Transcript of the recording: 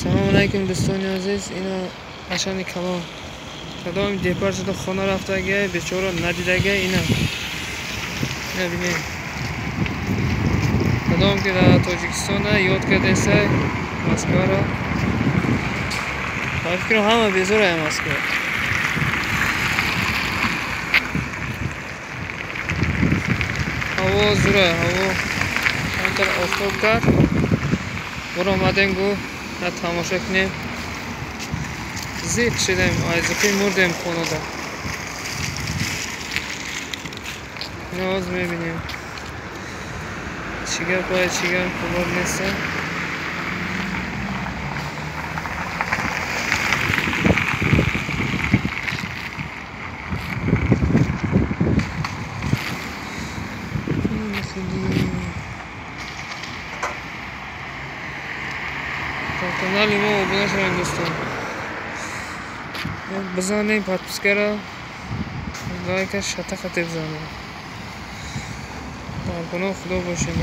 سلام علیکم دوستان عزیز. اینا قشنگ کلام کدام دیپار شده خانه رفته گه بیچاره ندیده گه. اینا ببینید کدام که در تاجیکستان یاد کرده سه مسکو را فکر همه بیزوره مسکو. هوا زوره، هوا همتر آفتاب کرد. برو آمدیم گو نه تماشا کنیم. زیق شدیم، ایزقی مردیم خونه دا. اینا آز میبینیم چیگر پای چیگر خبر نیسته. کانالی ما ابونه شدن دوستان. بزنیم پادپسکه را لایکش شتق بزنیم. در پناه خدا باشین.